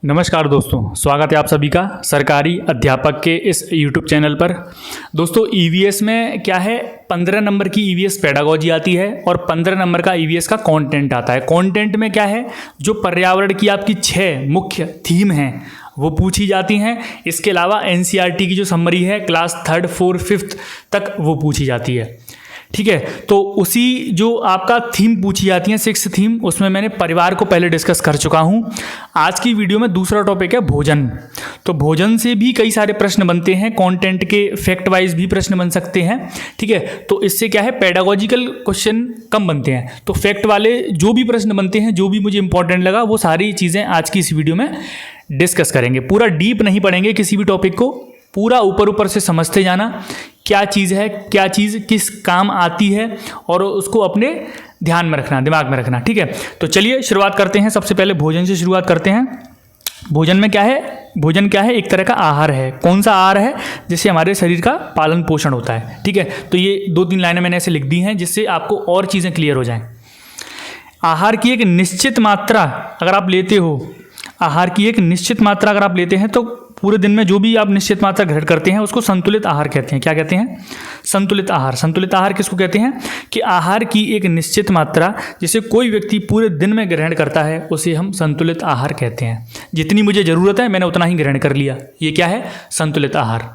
नमस्कार दोस्तों, स्वागत है आप सभी का सरकारी अध्यापक के इस YouTube चैनल पर। दोस्तों ईवीएस में क्या है, 15 नंबर की ईवीएस पेडागोजी आती है और 15 नंबर का ईवीएस का कंटेंट आता है। कंटेंट में क्या है, जो पर्यावरण की आपकी 6 मुख्य थीम हैं वो पूछी जाती हैं। इसके अलावा एनसीईआरटी की जो समरी है क्लास 3, 4, 5 तक वो पूछी जाती है। ठीक है, तो उसी जो आपका थीम पूछी जाती है 6 थीम, उसमें मैंने परिवार को पहले डिस्कस कर चुका हूँ। आज की वीडियो में दूसरा टॉपिक है भोजन। तो भोजन से भी कई सारे प्रश्न बनते हैं, कंटेंट के फैक्ट वाइज भी प्रश्न बन सकते हैं। ठीक है, तो इससे क्या है, पेडागोजिकल क्वेश्चन कम बनते हैं। तो फैक्ट वाले जो भी प्रश्न बनते हैं, जो भी मुझे इंपॉर्टेंट लगा, वो सारी चीज़ें आज की इस वीडियो में डिस्कस करेंगे। पूरा डीप नहीं पढ़ेंगे किसी भी टॉपिक को, पूरा ऊपर ऊपर से समझते जाना, क्या चीज़ है, क्या चीज़ किस काम आती है, और उसको अपने ध्यान में रखना, दिमाग में रखना। ठीक है, तो चलिए शुरुआत करते हैं। सबसे पहले भोजन से शुरुआत करते हैं। भोजन में क्या है, भोजन क्या है, एक तरह का आहार है। कौन सा आहार है, जिससे हमारे शरीर का पालन पोषण होता है। ठीक है, तो ये 2-3 लाइनें मैंने ऐसे लिख दी हैं जिससे आपको और चीज़ें क्लियर हो जाएं। आहार की एक निश्चित मात्रा अगर आप लेते हो, आहार की एक निश्चित मात्रा अगर आप लेते हैं तो पूरे दिन में जो भी आप निश्चित मात्रा ग्रहण करते हैं उसको संतुलित आहार कहते हैं। क्या कहते हैं? संतुलित आहार। संतुलित आहार किसको कहते हैं कि आहार की एक निश्चित मात्रा जिसे कोई व्यक्ति पूरे दिन में ग्रहण करता है उसे हम संतुलित आहार कहते हैं। जितनी मुझे ज़रूरत है मैंने उतना ही ग्रहण कर लिया, ये क्या है, संतुलित आहार।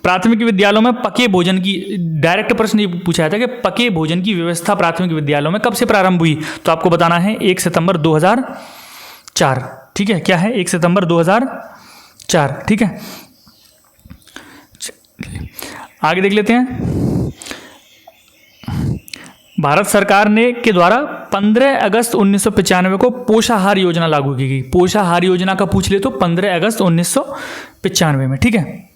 प्राथमिक विद्यालयों में पके भोजन की, डायरेक्ट प्रश्न ये पूछा जाता है कि पके भोजन की व्यवस्था प्राथमिक विद्यालयों में कब से प्रारंभ हुई, तो आपको बताना है 1 सितंबर 2004। ठीक है, क्या है, 1 सितंबर 2004। ठीक है, आगे देख लेते हैं। भारत सरकार ने के द्वारा 15 अगस्त 1995 को पोषाहार योजना लागू की गई। पोषाहार योजना का पूछ ले तो 15 अगस्त 1995 में। ठीक है,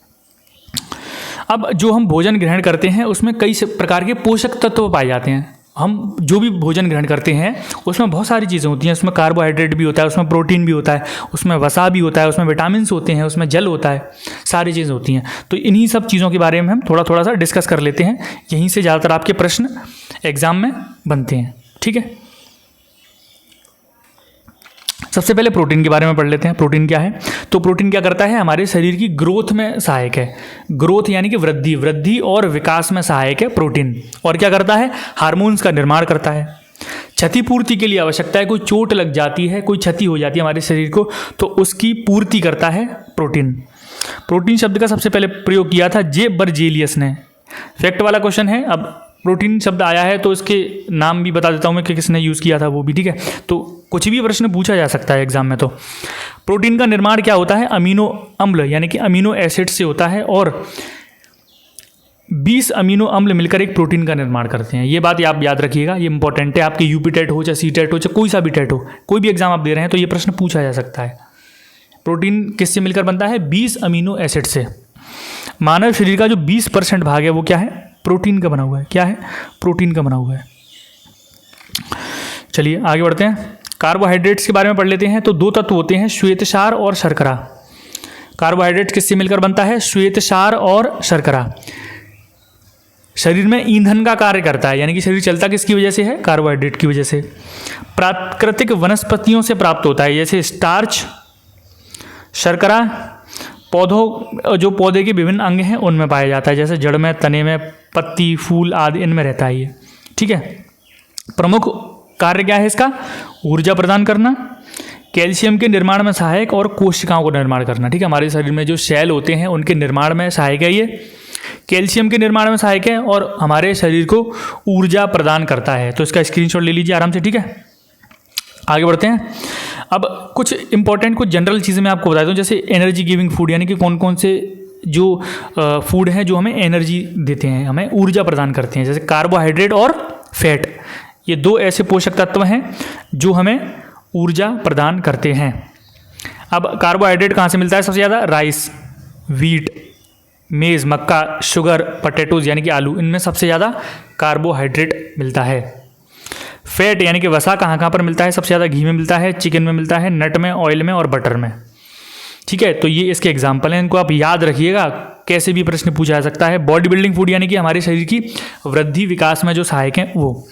अब जो हम भोजन ग्रहण करते हैं उसमें कई प्रकार के पोषक तत्व पाए जाते हैं। हम जो भी भोजन ग्रहण करते हैं उसमें बहुत सारी चीज़ें होती हैं। उसमें कार्बोहाइड्रेट भी होता है, उसमें प्रोटीन भी होता है, उसमें वसा भी होता है, उसमें विटामिन होते हैं, उसमें जल होता है, सारी चीज़ें होती हैं। तो इन्हीं सब चीज़ों के बारे में हम थोड़ा थोड़ा सा डिस्कस कर लेते हैं। यहीं से ज़्यादातर आपके प्रश्न एग्जाम में बनते हैं। ठीक है, सबसे पहले प्रोटीन के बारे में पढ़ लेते हैं। प्रोटीन क्या है, तो प्रोटीन क्या करता है, हमारे शरीर की ग्रोथ में सहायक है। ग्रोथ यानी कि वृद्धि और विकास में सहायक है प्रोटीन। और क्या करता है, हार्मोन्स का निर्माण करता है। क्षतिपूर्ति के लिए आवश्यकता है, कोई चोट लग जाती है, कोई क्षति हो जाती है हमारे शरीर को, तो उसकी पूर्ति करता है प्रोटीन। प्रोटीन शब्द का सबसे पहले प्रयोग किया था जे बर्जेलियस ने। फैक्ट वाला क्वेश्चन है। अब प्रोटीन शब्द आया है तो इसके नाम भी बता देता हूँ मैं कि किसने यूज़ किया था वो भी। ठीक है, तो कुछ भी प्रश्न पूछा जा सकता है एग्जाम में। तो प्रोटीन का निर्माण क्या होता है, अमीनो अम्ल यानी कि अमीनो एसिड से होता है, और 20 अमीनो अम्ल मिलकर एक प्रोटीन का निर्माण करते हैं। ये बात आप याद रखिएगा, ये इंपॉर्टेंट है। आपके यूपी टेट हो चाहे सी टेट हो चाहे कोई सा भी टेट हो, कोई भी एग्जाम आप दे रहे हैं तो ये प्रश्न पूछा जा सकता है। प्रोटीन किससे मिलकर बनता है, 20 अमीनो एसिड से। मानव शरीर का जो 20% भाग है वो क्या है, प्रोटीन का बना हुआ है। क्या है, प्रोटीन का बना हुआ है। चलिए आगे बढ़ते हैं। कार्बोहाइड्रेट्स के बारे में पढ़ लेते हैं। तो 2 तत्व होते हैं, श्वेतसार और शर्करा। कार्बोहाइड्रेट किससे मिलकर बनता है, श्वेतसार और शर्करा। शरीर में ईंधन का कार्य करता है, यानी कि शरीर चलता किसकी वजह से है, कार्बोहाइड्रेट की वजह से। प्राकृतिक वनस्पतियों से प्राप्त होता है, जैसे स्टार्च। शर्करा पौधों, जो पौधे के विभिन्न अंग हैं उनमें पाया जाता है, जैसे जड़ में, तने में, पत्ती, फूल आदि, इनमें रहता है ये। ठीक है, प्रमुख कार्य क्या है इसका, ऊर्जा प्रदान करना, कैल्शियम के निर्माण में सहायक, और कोशिकाओं को निर्माण करना। ठीक है, हमारे शरीर में जो सेल होते हैं उनके निर्माण में सहायक है ये। कैल्शियम के निर्माण में सहायक है और हमारे शरीर को ऊर्जा प्रदान करता है। तो इसका स्क्रीनशॉट ले लीजिए आराम से। ठीक है, आगे बढ़ते हैं। अब कुछ इंपॉर्टेंट, कुछ जनरल चीज़ें मैं आपको बताता हूँ, जैसे एनर्जी गिविंग फूड, यानी कि कौन कौन से जो फूड हैं जो हमें एनर्जी देते हैं, हमें ऊर्जा प्रदान करते हैं। जैसे कार्बोहाइड्रेट और फैट, ये 2 ऐसे पोषक तत्व हैं जो हमें ऊर्जा प्रदान करते हैं। अब कार्बोहाइड्रेट कहाँ से मिलता है सबसे ज़्यादा, राइस, व्हीट, मेज़, मक्का, शुगर, पोटैटोज़ यानी कि आलू, इनमें सबसे ज़्यादा कार्बोहाइड्रेट मिलता है। फैट यानी कि वसा कहाँ कहाँ पर मिलता है, सबसे ज़्यादा घी में मिलता है, चिकन में मिलता है, नट में, ऑयल में और बटर में। ठीक है, तो ये इसके एग्जाम्पल हैं, इनको आप याद रखिएगा, कैसे भी प्रश्न पूछा जा सकता है। बॉडी बिल्डिंग फूड यानी कि हमारे शरीर की वृद्धि विकास में जो सहायक हैं वो।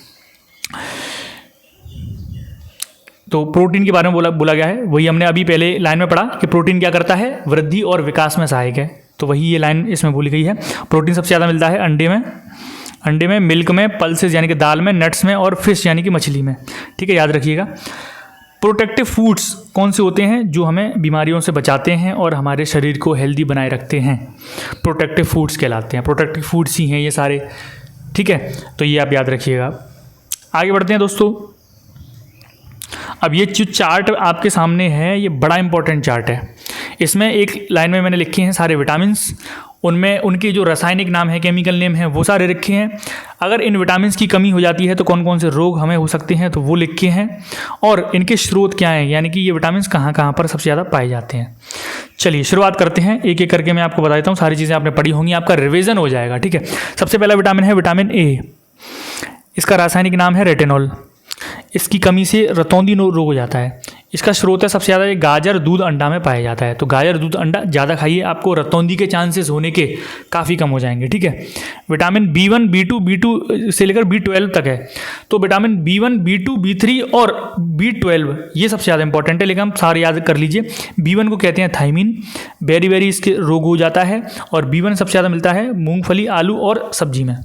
तो प्रोटीन के बारे में बोला गया है, वही हमने अभी पहले लाइन में पढ़ा कि प्रोटीन क्या करता है, वृद्धि और विकास में सहायक है। तो वही ये लाइन इसमें बोली गई है। प्रोटीन सबसे ज़्यादा मिलता है अंडे में, मिल्क में, पल्सेस यानी कि दाल में, नट्स में और फिश यानी कि मछली में। ठीक है, याद रखिएगा। प्रोटेक्टिव फूड्स कौन से होते हैं जो हमें बीमारियों से बचाते हैं और हमारे शरीर को हेल्दी बनाए रखते हैं, प्रोटेक्टिव फूड्स कहलाते हैं। प्रोटेक्टिव फूड्स ही हैं ये सारे। ठीक है, तो ये आप याद रखिएगा। आगे बढ़ते हैं दोस्तों। अब ये जो चार्ट आपके सामने है ये बड़ा इंपॉर्टेंट चार्ट है। इसमें एक लाइन में मैंने लिखे हैं सारे विटामिन्स, उनमें उनके जो रासायनिक नाम है, केमिकल नेम है, वो सारे लिखे हैं। अगर इन विटामिन्स की कमी हो जाती है तो कौन कौन से रोग हमें हो सकते हैं तो वो लिखे हैं, और इनके स्रोत क्या हैं, यानी कि ये विटामिन्स कहाँ कहाँ पर सबसे ज़्यादा पाए जाते हैं। चलिए शुरुआत करते हैं, एक एक करके मैं आपको बता देता हूँ। सारी चीज़ें आपने पढ़ी होंगी, आपका रिविजन हो जाएगा। ठीक है, सबसे पहला विटामिन है विटामिन ए। इसका रासायनिक नाम है रेटिनॉल। इसकी कमी से रतौंधी रोग हो जाता है। इसका स्रोत है सबसे ज़्यादा ये गाजर, दूध, अंडा में पाया जाता है। तो गाजर, दूध, अंडा ज़्यादा खाइए, आपको रतौंधी के चांसेस होने के काफ़ी कम हो जाएंगे। ठीक है, विटामिन B1, B2 से लेकर B12 तक है। तो विटामिन B1, B2, B3 और B12 ये सबसे ज़्यादा इंपॉर्टेंट है, लेकिन हम सारे याद कर लीजिए। B1 को कहते हैं थायमीन, बेरी इसके रोग हो जाता है, और B1 सबसे ज़्यादा मिलता है मूँगफली, आलू और सब्जी में।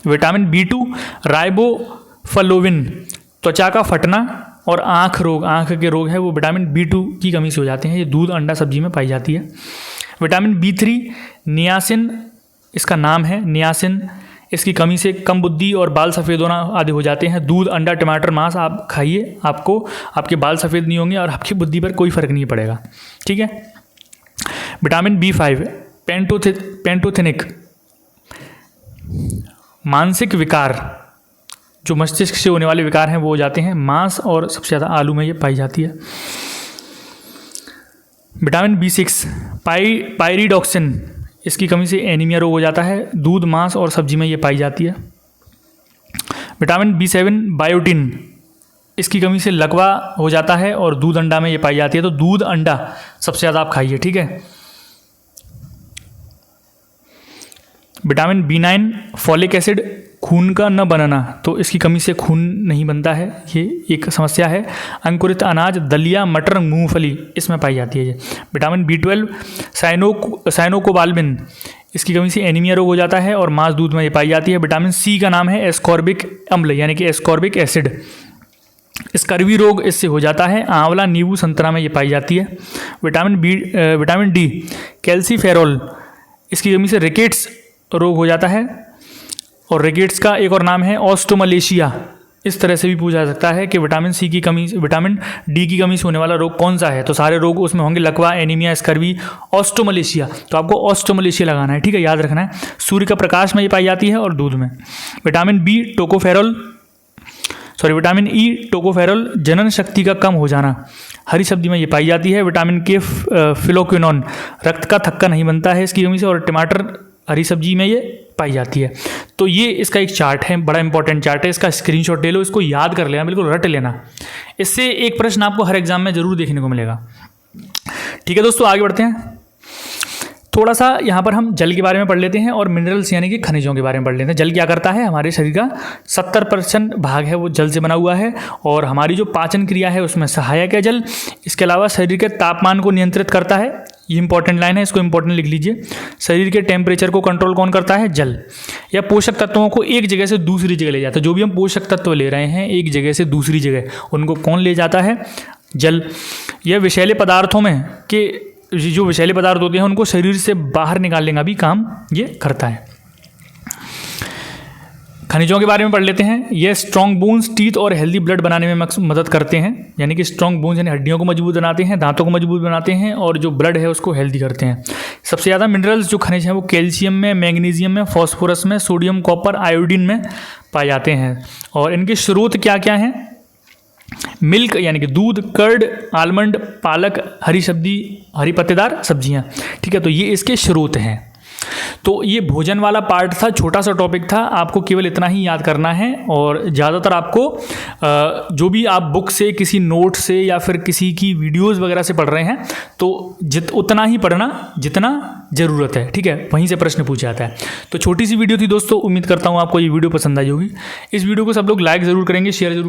विटामिन B2 राइबोफ्लाविन, त्वचा का फटना और आँख के रोग है वो विटामिन B2 की कमी से हो जाते हैं। ये दूध, अंडा, सब्जी में पाई जाती है। विटामिन B3 नियासिन, इसका नाम है नियासिन। इसकी कमी से कम बुद्धि और बाल सफ़ेद होना आदि हो जाते हैं। दूध, अंडा, टमाटर, मांस आप खाइए, आपको आपके बाल सफ़ेद नहीं होंगे और आपकी बुद्धि पर कोई फ़र्क नहीं पड़ेगा। ठीक है, विटामिन B5 पेंटोथेनिक, मानसिक विकार, जो मस्तिष्क से होने वाले विकार हैं वो हो जाते हैं। मांस और सबसे ज़्यादा आलू में ये पाई जाती है। विटामिन B6 पायरिडॉक्सिन, इसकी कमी से एनीमिया रोग हो जाता है। दूध, मांस और सब्जी में ये पाई जाती है। विटामिन B7 बायोटिन, इसकी कमी से लकवा हो जाता है और दूध, अंडा में ये पाई जाती है। तो दूध, अंडा सबसे ज़्यादा आप खाइए। ठीक है, विटामिन B9 फॉलिक एसिड, खून का न बनना, तो इसकी कमी से खून नहीं बनता है, ये एक समस्या है। अंकुरित अनाज, दलिया, मटर, मूंगफली, इसमें पाई जाती है ये। विटामिन B12 साइनोकोबाल्मिन, इसकी कमी से एनीमिया रोग हो जाता है और मांस, दूध में ये पाई जाती है। विटामिन C का नाम है एस्कॉर्बिक अम्ल यानी कि एस्कॉर्बिक एसिड। स्कर्वी रोग इससे हो जाता है। आंवला, नींबू, संतरा में ये पाई जाती है। विटामिन D कैल्सीफेरॉल, इसकी कमी से रिकेट्स रोग हो जाता है, और रिकेट्स का एक और नाम है ऑस्टोमलेशिया। इस तरह से भी पूछा जा सकता है कि विटामिन D की कमी से होने वाला रोग कौन सा है, तो सारे रोग उसमें होंगे, लकवा, एनीमिया, स्कर्वी, ऑस्टोमलेशिया। तो आपको ऑस्टोमलेशिया लगाना है। ठीक है, याद रखना है। सूर्य का प्रकाश में ये पाई जाती है और दूध में। विटामिन E टोकोफेरॉल, जनन शक्ति का कम हो जाना, हरी सब्जी में ये पाई जाती है। विटामिन K फिलोक्विनोन, रक्त का थक्का नहीं बनता है इसकी कमी से, और टमाटर, हरी सब्जी में ये पाई जाती है। तो ये इसका एक चार्ट है, बड़ा इंपॉर्टेंट चार्ट है। इसका स्क्रीनशॉट ले लो, इसको याद कर लेना, बिल्कुल रट लेना। इससे एक प्रश्न आपको हर एग्जाम में जरूर देखने को मिलेगा। ठीक है दोस्तों, आगे बढ़ते हैं। थोड़ा सा यहाँ पर हम जल के बारे में पढ़ लेते हैं और मिनरल्स यानी कि खनिजों के बारे में पढ़ लेते हैं। जल क्या करता है, हमारे शरीर का 70% भाग है वो जल से बना हुआ है, और हमारी जो पाचन क्रिया है उसमें सहायक है जल। इसके अलावा शरीर के तापमान को नियंत्रित करता है, ये इंपॉर्टेंट लाइन है, इसको इंपॉर्टेंट लिख लीजिए। शरीर के टेम्परेचर को कंट्रोल कौन करता है, जल। या पोषक तत्वों को एक जगह से दूसरी जगह ले जाता है। जो भी हम पोषक तत्व ले रहे हैं एक जगह से दूसरी जगह, उनको कौन ले जाता है, जल। यह विषैले पदार्थों में के जो विषैले पदार्थ होते हैं उनको शरीर से बाहर निकालने का भी काम ये करता है। खनिजों के बारे में पढ़ लेते हैं। ये स्ट्रॉन्ग बोन्स, टीथ और हेल्दी ब्लड बनाने में मदद करते हैं, यानी कि स्ट्रॉन्ग बोन्स यानी हड्डियों को मजबूत बनाते हैं, दांतों को मजबूत बनाते हैं, और जो ब्लड है उसको हेल्दी करते हैं। सबसे ज़्यादा मिनरल्स जो खनिज हैं वो कैल्शियम में, मैग्नीशियम में, फॉस्फोरस में, सोडियम, कॉपर, आयोडीन में पाए जाते हैं। और इनके स्रोत क्या क्या हैं, मिल्क यानी कि दूध, कर्ड, आलमंड, पालक, हरी पत्तेदार सब्जियां। ठीक है, तो ये इसके स्रोत हैं। तो ये भोजन वाला पार्ट था, छोटा सा टॉपिक था, आपको केवल इतना ही याद करना है। और ज़्यादातर आपको जो भी आप बुक से, किसी नोट से या फिर किसी की वीडियोस वगैरह से पढ़ रहे हैं तो उतना ही पढ़ना जितना ज़रूरत है। ठीक है, वहीं से प्रश्न पूछा जाता है। तो छोटी सी वीडियो थी दोस्तों, उम्मीद करता हूँ आपको ये वीडियो पसंद आई होगी। इस वीडियो को सब लोग लाइक ज़रूर करेंगे, शेयर जरूर